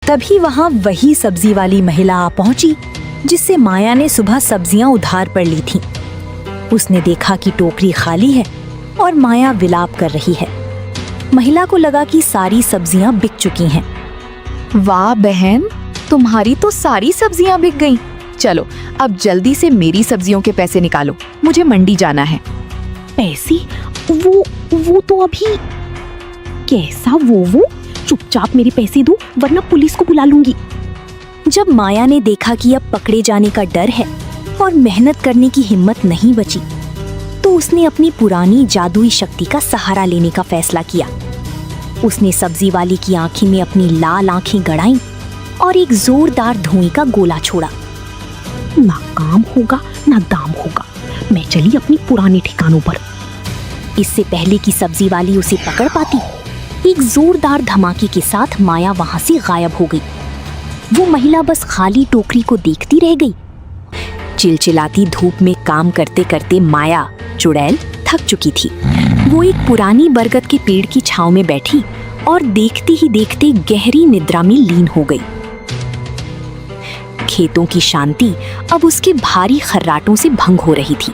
तभी वहाँ वही सब्जी वाली महिला आ पहुंची जिससे माया ने सुबह सब्जियां उधार पर ली थीं। उसने देखा कि टोकरी खाली है और माया विलाप कर रही है। महिला को लगा कि सारी सब्जियां बिक चुकी हैं। वाह बहन, तुम्हारी तो सारी सब्जियां बिक गईं। चलो अब जल्दी से मेरी सब्जियों के पैसे निकालो, मुझे मंडी जाना है। पैसे? वो तो अभी। कैसा वो? चुपचाप मेरे पैसे दो वरना पुलिस को बुला लूंगी। जब माया ने देखा कि अब पकड़े जाने का डर है और मेहनत करने की हिम्मत नहीं बची, तो उसने अपनी पुरानी जादुई शक्ति का सहारा लेने का फैसला किया। उसने सब्जी वाली की आंखी में अपनी लाल आंखें गड़ाईं और एक जोरदार धुएं का गोला छोड़ा। ना काम होगा ना दाम होगा, मैं चली अपनी पुराने ठिकानों पर। इससे पहले कि सब्जी वाली उसे पकड़ पाती, एक जोरदार धमाके के साथ माया वहां से गायब हो गई। वो महिला बस खाली टोकरी को देखती रह गई। चिलचिलाती धूप में काम करते करते माया चुड़ैल थक चुकी थी। वो एक पुरानी बरगद के पेड़ की छांव में बैठी और देखते ही देखते गहरी निद्रा में लीन हो गई। खेतों की शांति अब उसके भारी खर्राटों से भंग हो रही थी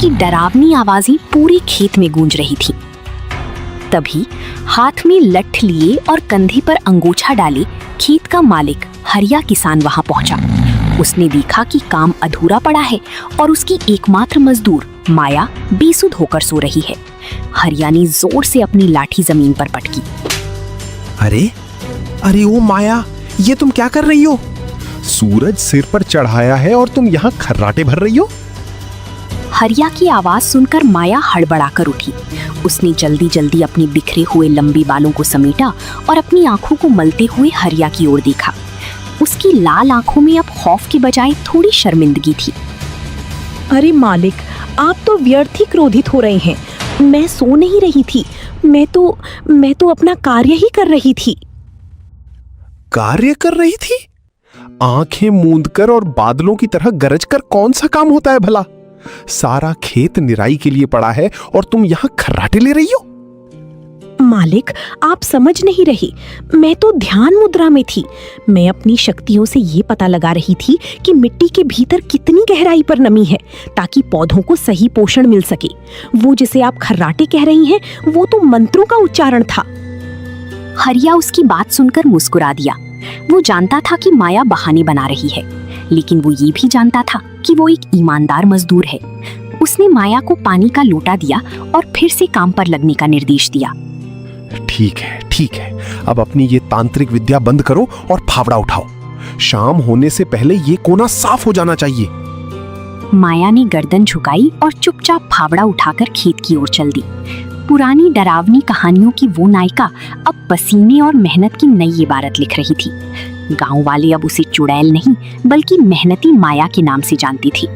कि डरावनी आवाजें पूरे खेत में गूंज रही थी। तभी हाथ में लठ लिए और कंधे पर अंगोछा डाले खेत का मालिक हरिया किसान वहां पहुंचा। उसने देखा कि काम अधूरा पड़ा है और उसकी एकमात्र मजदूर माया बेसुध होकर सो रही है। हरिया ने जोर से अपनी लाठी जमीन पर पटकी। अरे ओ माया, ये तुम क्या कर रही हो? सूरज सिर पर चढ़ाया है और तुम यहाँ खर्राटे भर रही हो? हरिया की आवाज सुनकर माया हड़बड़ाकर उठी। उसने जल्दी जल्दी अपने बिखरे हुए लंबे बालों को समेटा और अपनी आंखों को मलते हुए हरिया की ओर देखा। उसकी लाल आंखों में अब खौफ के बजाय थोड़ी शर्मिंदगी थी। अरे मालिक, आप तो व्यर्थ ही क्रोधित हो रहे हैं। मैं सो नहीं रही थी, मैं तो अपना कार्य ही कर रही थी। कार्य कर रही थी? आंखें मूंदकर और बादलों की तरह गरजकर कौन सा काम होता है भला? सारा खेत निराई के लिए पड़ा है और तुम यहाँ खर्राटे ले रही हो? मालिक, आप समझ नहीं रहे, मैं तो ध्यान मुद्रा में थी। मैं अपनी शक्तियों से ये पता लगा रही थी कि मिट्टी के भीतर कितनी गहराई पर नमी है ताकि पौधों को सही पोषण मिल सके। वो जिसे आप खर्राटे कह रही हैं, वो तो मंत्रों का उच्चारण था। हरिया उसकी बात सुनकर मुस्कुरा दिया। वो जानता था कि माया बहाने बना रही है, लेकिन वो ये भी जानता था कि वो एक ईमानदार मजदूर है। उसने माया को पानी का लोटा दिया और फिर से काम पर लगने का निर्देश दिया। ठीक है, अब अपनी ये तांत्रिक विद्या बंद करो और फावड़ा उठाओ। शाम होने से पहले ये कोना साफ हो जाना चाहिए। माया ने गर्दन झुकाई और चुपचाप फावड़ा उठाकर खेत की ओर चल दी। पुरानी डरावनी कहानियों की वो नायिका अब पसीने और मेहनत की नई इबारत लिख रही थी। गांव वाले अब उसे चुड़ैल नहीं बल्कि मेहनती माया के नाम से जानती थी।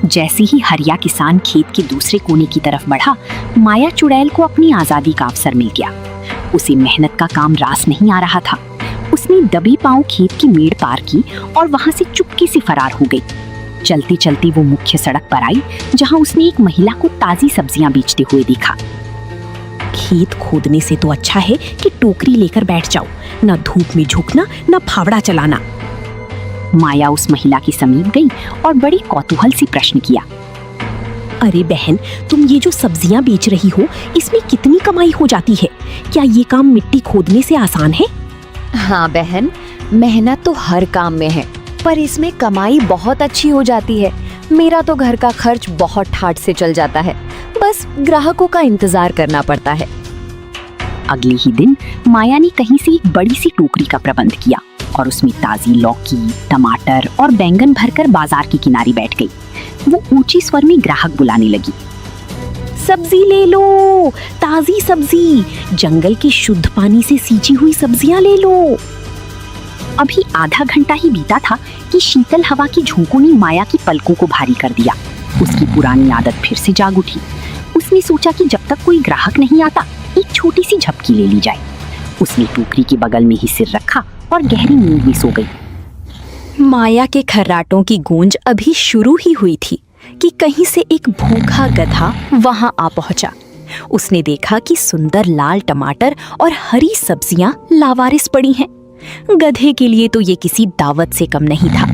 जैसे ही हरिया किसान खेत के दूसरे कोने की तरफ बढ़ा, माया चुड़ैल को अपनी आजादी का अवसर मिल गया। उसे मेहनत का काम रास नहीं आ रहा था। उसने दबे पांव खेत की मेड़ पार की और वहां से चुपके से फरार हो गई। चलते चलते वो मुख्य सड़क पर आई, जहां उसने एक महिला को ताजी सब्जियां बेचते हुए देखा। खेत खोदने से तो अच्छा है कि टोकरी लेकर बैठ जाओ, ना धूप में झुकना ना फावड़ा चलाना। माया उस महिला के समीप गई और बड़ी कौतूहल से प्रश्न किया। अरे बहन, तुम ये जो सब्जियां बेच रही हो, इसमें कितनी कमाई हो जाती है? क्या ये काम मिट्टी खोदने से आसान है? हाँ बहन, मेहनत तो हर काम में है, पर इसमें कमाई बहुत अच्छी हो जाती है। मेरा तो घर का खर्च बहुत ठाट से चल जाता है, बस ग्राहकों का इंतजार करना पड़ता है। अगले ही दिन माया ने कहीं से एक बड़ी सी टोकरी का प्रबंध किया और उसमें ताजी लौकी, टमाटर और बैंगन भरकर बाजार के किनारे बैठ गई। वो ऊंची स्वर में ग्राहक बुलाने लगी। सब्जी ले लो, ताजी सब्जी, जंगल के शुद्ध पानी से सींची हुई सब्जियां ले लो। अभी आधा घंटा ही बीता था कि शीतल हवा की झोंकों ने माया की पलकों को भारी कर दिया। उसकी पुरानी आदत फिर से जाग उठी। उसने सोचा कि जब तक कोई ग्राहक नहीं आता, एक छोटी सी झपकी ले ली जाए। उसने टोकरी के बगल में ही सिर रखा और गहरी नींद में सो गई। माया के खर्राटों की गूंज अभी शुरू ही हुई थी कि कहीं से एक भूखा गधा वहां आ पहुंचा। उसने देखा कि सुंदर लाल टमाटर और हरी सब्जियां लावारिस पड़ी हैं। गधे के लिए तो ये किसी दावत से कम नहीं था।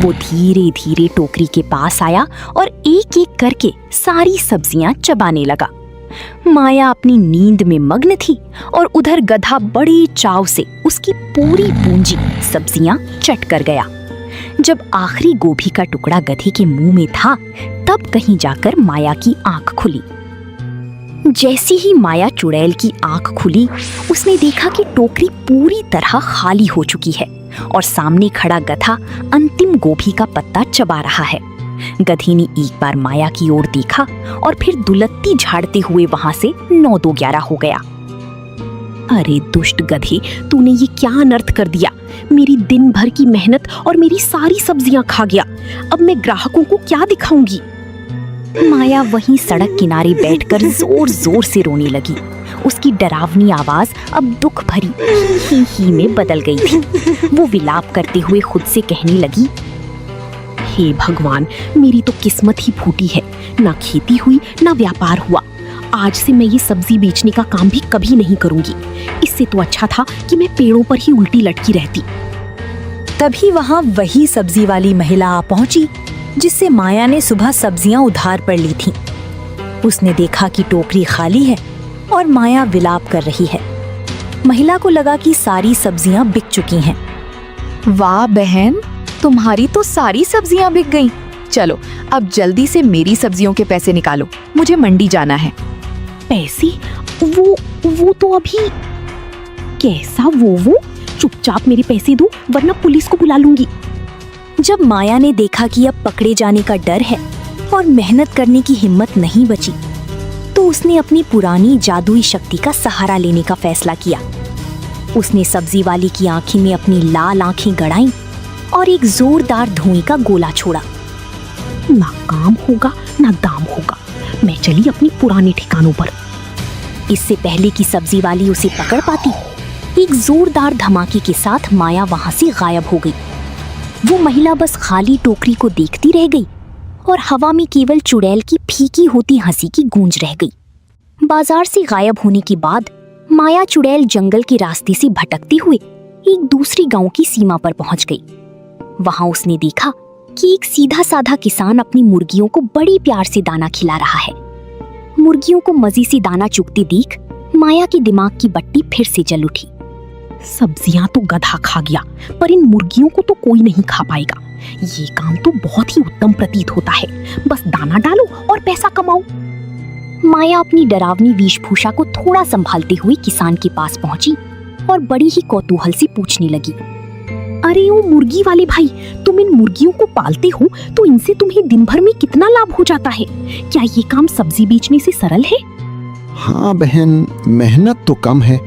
वो धीरे धीरे टोकरी के पास आया और एक एक करके सारी सब्जियां चबाने लगा। माया अपनी नींद में मग्न थी और उधर गधा बड़े चाव से उसकी पूरी पूंजी सब्जियां चट कर गया। जब आखिरी गोभी का टुकड़ा गधे के मुंह में था, तब कहीं जाकर माया की आंख खुली। जैसी ही माया चुड़ैल की आंख खुली, उसने देखा कि टोकरी पूरी तरह खाली हो चुकी है और सामने खड़ा गधा अंतिम गोभी का पत्ता चबा रहा है। गधे ने एक बार माया की ओर देखा और फिर दुलत्ती झाड़ते हुए वहां से 9-2-11 हो गया। अरे दुष्ट गधे, तूने ये क्या अनर्थ कर दिया। मेरी दिन भर की मेहनत और मेरी सारी सब्जियां खा गया। अब मैं ग्राहकों को क्या दिखाऊंगी। माया वहीं सड़क किनारे बैठकर जोर जोर से रोने लगी। उसकी डरावनी आवाज अब दुख भरी ही में बदल गई थी। वो विलाप करते हुए खुद से कहने लगी, हे भगवान, मेरी तो किस्मत ही फूटी है। ना खेती हुई ना व्यापार हुआ। आज से मैं ये सब्जी बेचने का काम भी कभी नहीं करूंगी। इससे तो अच्छा था कि मैं पेड़ों पर ही उल्टी लटकी रहती। तभी वहां वही सब्जी वाली महिला आ पहुंची जिससे माया ने सुबह सब्जियां उधार पर ली थीं। उसने देखा कि टोकरी खाली है और माया विलाप कर रही है। महिला को लगा कि सारी सब्जियां बिक चुकी हैं। वाह बहन, तुम्हारी तो सारी सब्जियां बिक गईं। चलो अब जल्दी से मेरी सब्जियों के पैसे निकालो, मुझे मंडी जाना है। पैसे? वो तो अभी। कैसा वो? चुपचाप मेरे पैसे दो, वरना पुलिस को बुला लूंगी। जब माया ने देखा कि अब पकड़े जाने का डर है और मेहनत करने की हिम्मत नहीं बची, तो उसने अपनी पुरानी जादुई शक्ति का सहारा लेने का फैसला किया। उसने सब्जी वाली की आंखें में अपनी लाल आंखें गड़ाईं और एक जोरदार धुएं का गोला छोड़ा। ना काम होगा ना दाम होगा। मैं चली अपनी पुराने ठिकानों पर। इससे पहले कि सब्जी वाली उसे पकड़ पाती, एक जोरदार धमाके के साथ माया वहां से गायब हो गई। वो महिला बस खाली टोकरी को देखती रह गई और हवा में केवल चुड़ैल की फीकी होती हंसी की गूंज रह गई। बाजार से गायब होने के बाद माया चुड़ैल जंगल के रास्ते से भटकते हुए एक दूसरी गांव की सीमा पर पहुंच गई। वहां उसने देखा कि एक सीधा साधा किसान अपनी मुर्गियों को बड़ी प्यार से दाना खिला रहा है। मुर्गियों को मजे से दाना चुगते देख माया के दिमाग की बत्ती फिर से जल उठी। सब्जियां तो गधा खा गया, पर इन मुर्गियों को तो कोई नहीं खा पाएगा। ये काम तो बहुत ही उत्तम प्रतीत होता है। बस दाना डालो और पैसा कमाओ। माया अपनी डरावनी वेशभूषा को थोड़ा संभालते हुए किसान के पास पहुंची और बड़ी ही कौतूहल से पूछने लगी, अरे ओ मुर्गी वाले भाई, तुम इन मुर्गियों को पालते हो तो इनसे तुम्हें दिन भर में कितना लाभ हो जाता है? क्या ये काम सब्जी बेचने से सरल है? हाँ बहन, मेहनत तो कम है।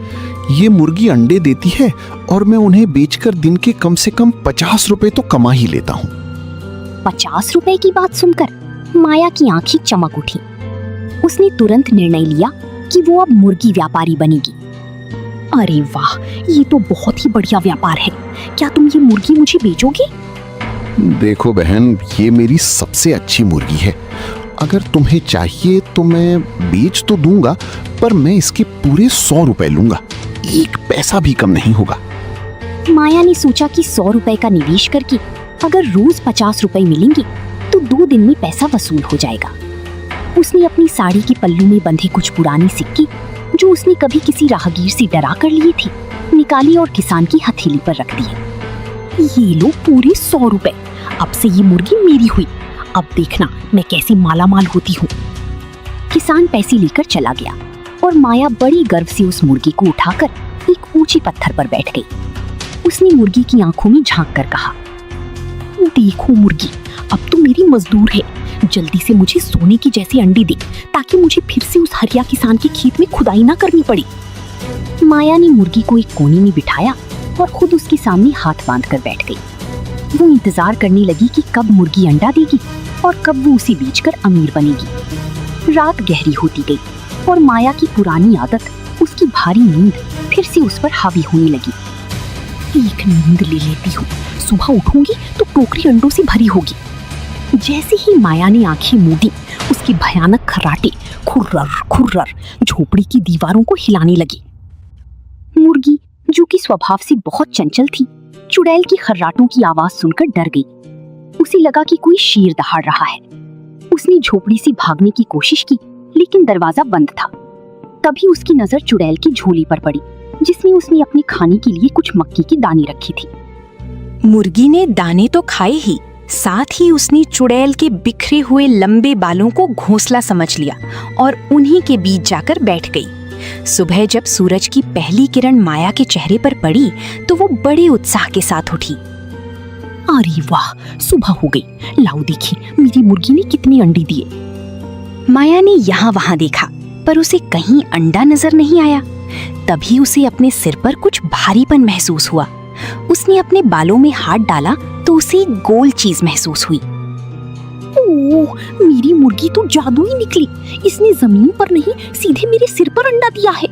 ये मुर्गी अंडे देती है और मैं उन्हें बेचकर दिन के कम से कम 50 रुपए तो कमा ही लेता हूँ। 50 रुपए की बात सुनकर माया की आंखें चमक उठी। उसने तुरंत निर्णय लिया कि वो अब मुर्गी व्यापारी बनेगी। अरे वाह, ये तो बहुत ही बढ़िया व्यापार है। क्या तुम ये मुर्गी मुझे बेचोगे? देखो बहन, ये मेरी सबसे अच्छी मुर्गी है। अगर तुम्हें चाहिए तो मैं बेच तो दूंगा, पर मैं इसके पूरे 100 रुपए लूंगा। एक पैसा भी कम नहीं होगा। माया ने सोचा कि 100 रुपए का निवेश करके अगर रोज 50 रुपए मिलेंगे तो 2 दिन में पैसा वसूल हो जाएगा। उसने अपनी साड़ी के पल्लू में बंधे कुछ पुराने सिक्के, जो उसने कभी किसी राहगीर से डरा कर लिए थे, निकाली और किसान की हथेली पर रख दिए। ये लो पूरे 100 रुपए। अब से ये मुर्गी मेरी हुई। अब देखना मैं कैसी मालामाल होती हूँ। किसान पैसे लेकर चला गया और माया बड़ी गर्व से उस मुर्गी को उठाकर एक ऊंचे पत्थर पर बैठ गई। उसने मुर्गी की आंखों में झांक कर कहा, देखो मुर्गी, अब तो मेरी मजदूर है। जल्दी से मुझे सोने की जैसी अंडे दे, ताकि मुझे फिर से उस हरिया किसान के खेत में खुदाई ना करनी पड़े। माया ने मुर्गी को एक कोने में बिठाया और खुद उसके सामने हाथ बांध कर बैठ गई। वो इंतजार करने लगी कि कब मुर्गी अंडा देगी और कब वो उसे बेचकर अमीर बनेगी। रात गहरी होती गई और माया की पुरानी आदत, उसकी भारी नींद फिर से उस पर हावी होने लगी। एक नींद ले लेती हूँ, सुबह उठूंगी तो टोकरी अंडों से भरी होगी। जैसे ही माया ने आंखें मूंदी, उसके भयानक खर्राटे खुर्रर खुर्रर झोपड़ी की दीवारों को हिलाने लगे। मुर्गी जो कि स्वभाव से बहुत चंचल थी, चुड़ैल की खर्राटों की आवाज सुनकर डर गई। उसे लगा कि कोई शेर दहाड़ रहा है। उसने झोपड़ी से भागने की कोशिश की, लेकिन दरवाजा बंद था। तभी उसकी नजर चुड़ैल की झोली पर पड़ी, जिसमें उसने अपने खाने के लिए कुछ मक्की की दाने रखी थी। मुर्गी ने दाने तो खाए ही, साथ ही उसने चुड़ैल के बिखरे हुए लंबे बालों को घोंसला समझ लिया और उन्हीं के बीच जाकर बैठ गई। सुबह जब सूरज की पहली किरण माया के चेहरे पर पड़ी तो वो बड़े उत्साह के साथ उठी। अरे वाह, सुबह हो गई। लाओ देखी, मेरी मुर्गी ने कितने अंडे दिए। माया ने यहाँ वहाँ देखा, पर उसे कहीं अंडा नजर नहीं आया। तभी उसे अपने सिर पर कुछ भारीपन महसूस हुआ। उसने अपने बालों में हाथ डाला तो उसे एक गोल चीज महसूस हुई। ओह, मेरी मुर्गी तो जादुई निकली। इसने जमीन पर नहीं, सीधे मेरे सिर पर अंडा दिया है।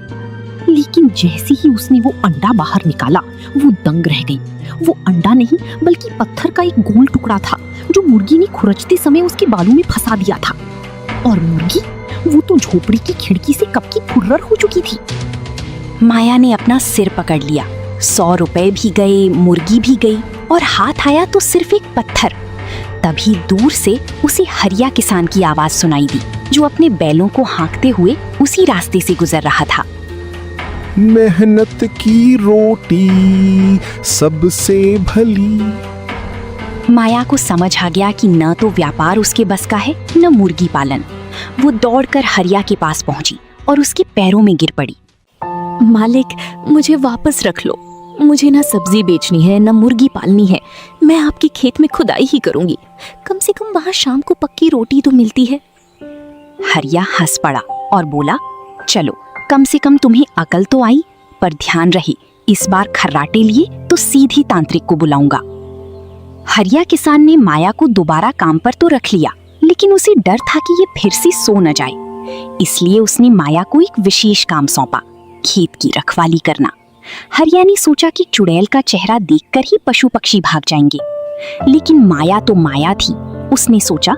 लेकिन जैसे ही उसने वो अंडा बाहर निकाला, वो दंग रह गई। वो अंडा नहीं, बल्कि पत्थर का एक गोल टुकड़ा था, जो मुर्गी ने खुरचते समय उसके बालों में फंसा दिया था। और मुर्गी, वो तो झोपड़ी की खिड़की से कब की फुर्र हो चुकी थी। माया ने अपना सिर पकड़ लिया। 100 रुपए भी गए, मुर्गी भी गई, और हाथ आया तो सिर्फ एक पत्थर। तभी दूर से उसे हरिया किसान की आवाज सुनाई दी, जो अपने बैलों को हाँकते हुए उसी रास्ते से गुजर रहा था। मेहनत की रोटी सबसे भली। माया को समझ आ गया कि न तो व्यापार उसके बस का है, न मुर्गी पालन। वो दौड़कर हरिया के पास पहुंची और उसके पैरों में गिर पड़ी। मालिक, मुझे वापस रख लो। मुझे ना सब्जी बेचनी है, ना मुर्गी पालनी है। मैं आपके खेत में खुदाई ही करूंगी। कम से कम वहाँ शाम को पक्की रोटी तो मिलती है। हरिया हंस पड़ा और बोला, चलो, कम से कम तुम्हें अकल तो आई। पर ध्यान रहे, इस बार खर्राटे लिए तो सीधी तांत्रिक को बुलाऊंगा। हरिया किसान ने माया को दोबारा काम पर तो रख लिया, लेकिन उसे डर था कि ये फिर से सो न जाए। इसलिए उसने माया को एक विशेष काम सौंपा, खेत की रखवाली करना। हरिया ने सोचा कि चुड़ैल का चेहरा देखकर ही पशु पक्षी भाग जाएंगे, लेकिन माया तो माया थी। उसने सोचा,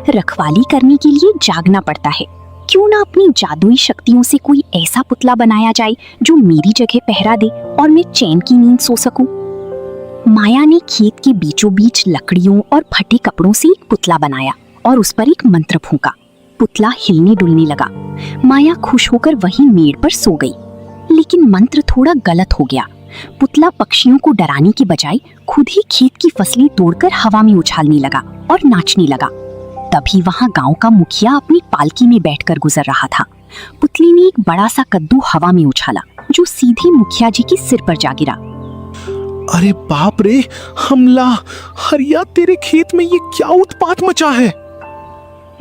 रखवाली करने के लिए जागना पड़ता है। क्यों ना अपनी जादुई शक्तियों से कोई ऐसा पुतला बनाया जाए जो मेरी जगह पहरा दे और मैं चैन की नींद सो सकूं। माया ने खेत के बीचों बीच लकड़ियों और फटे कपड़ों से एक पुतला बनाया और उस पर एक मंत्र फूंका। पुतला हिलने डुलने लगा। माया खुश होकर वहीं मेड़ पर सो गई, लेकिन मंत्र थोड़ा गलत हो गया। पुतला पक्षियों को डराने के बजाय खुद ही खेत की फसलें तोड़कर हवा में उछालने लगा और नाचने लगा। तभी वहां गांव का मुखिया अपनी पालकी में बैठकर गुजर रहा था। पुतले ने एक बड़ा सा कद्दू हवा में उछाला, जो सीधे मुखिया जी के सिर पर जा गिरा। अरे बाप रे, हमला! हरिया, तेरे खेत में ये क्या उत्पात मचा है?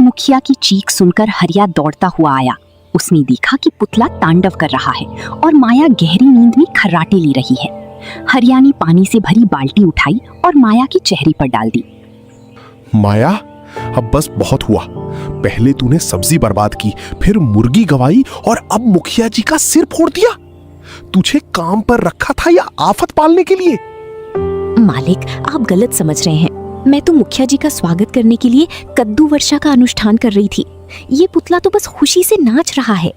मुखिया की चीख सुनकर हरिया दौड़ता हुआ आया। उसने देखा कि पुतला तांडव कर रहा है और माया गहरी नींद में खर्राटे ले रही है। हरिया ने पानी से भरी बाल्टी उठाई और माया के चेहरे पर डाल दी। माया, अब बस बहुत हुआ। पहले तूने सब्जी बर्बाद की, फिर मुर्गी गवाई और अब मुखिया जी का सिर फोड़ दिया। तुझे काम पर रखा था या आफत पालने के लिए? मालिक, आप गलत समझ रहे हैं। मैं तो मुखिया जी का स्वागत करने के लिए कद्दू वर्षा का अनुष्ठान कर रही थी। ये पुतला तो बस खुशी से नाच रहा है।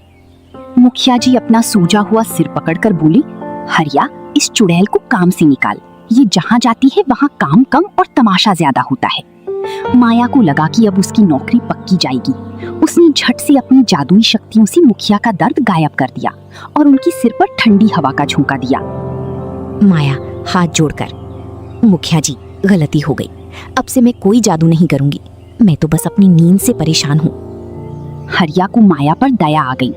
मुखिया जी अपना सूजा हुआ सिर पकड़कर बोली, हरिया, इस चुड़ैल को काम से निकाल। ये जहाँ जाती है वहाँ काम कम और तमाशा ज्यादा होता है। माया को लगा कि अब उसकी नौकरी पक्की जाएगी। उसने झट से अपनी जादुई शक्तियों से मुखिया का दर्द गायब कर दिया और उनके सिर पर ठंडी हवा का झोंका दिया। माया, हाथ जोड़कर, मुखिया जी, गलती हो गई। अब से मैं कोई जादू नहीं करूंगी। मैं तो बस अपनी नींद से परेशान हूँ। हरिया को माया पर दया आ गई।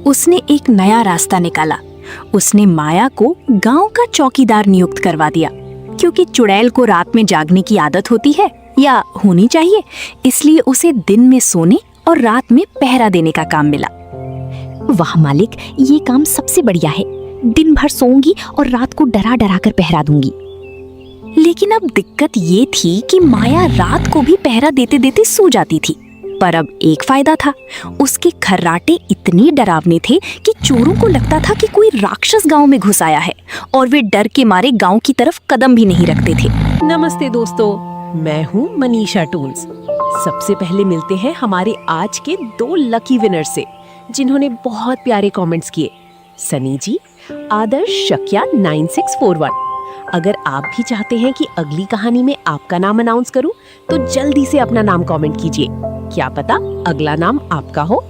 उसने एक नया रास्ता निकाला। उसने माया को गांव का चौकीदार नियुक्त करवा दिया, क्योंकि चुड़ैल को रात में जागने की आदत होती है या होनी चाहिए, इसलिए उसे दिन में सोने और रात में पहरा देने का काम मिला। वाह मालिक, ये काम सबसे बढ़िया है। दिन भर सोऊंगी और रात को डरा डरा कर पहरा दूंगी। लेकिन अब दिक्कत ये थी कि माया रात को भी पहरा देते देते सो जाती थी। पर अब एक फायदा था, उसके खर्राटे इतने डरावने थे कि चोरों को लगता था कि कोई राक्षस गांव में घुस आया है और वे डर के मारे गांव की तरफ कदम भी नहीं रखते थे। नमस्ते दोस्तों, मैं हूँ मनीषा टूल्स। सबसे पहले मिलते हैं हमारे आज के 2 लकी विनर से, जिन्होंने बहुत प्यारे कमेंट्स किए। सनी जी, आदर्श शक्या 9641। अगर आप भी चाहते हैं कि अगली कहानी में आपका नाम अनाउंस करूं, तो जल्दी से अपना नाम कमेंट कीजिए। क्या पता अगला नाम आपका हो।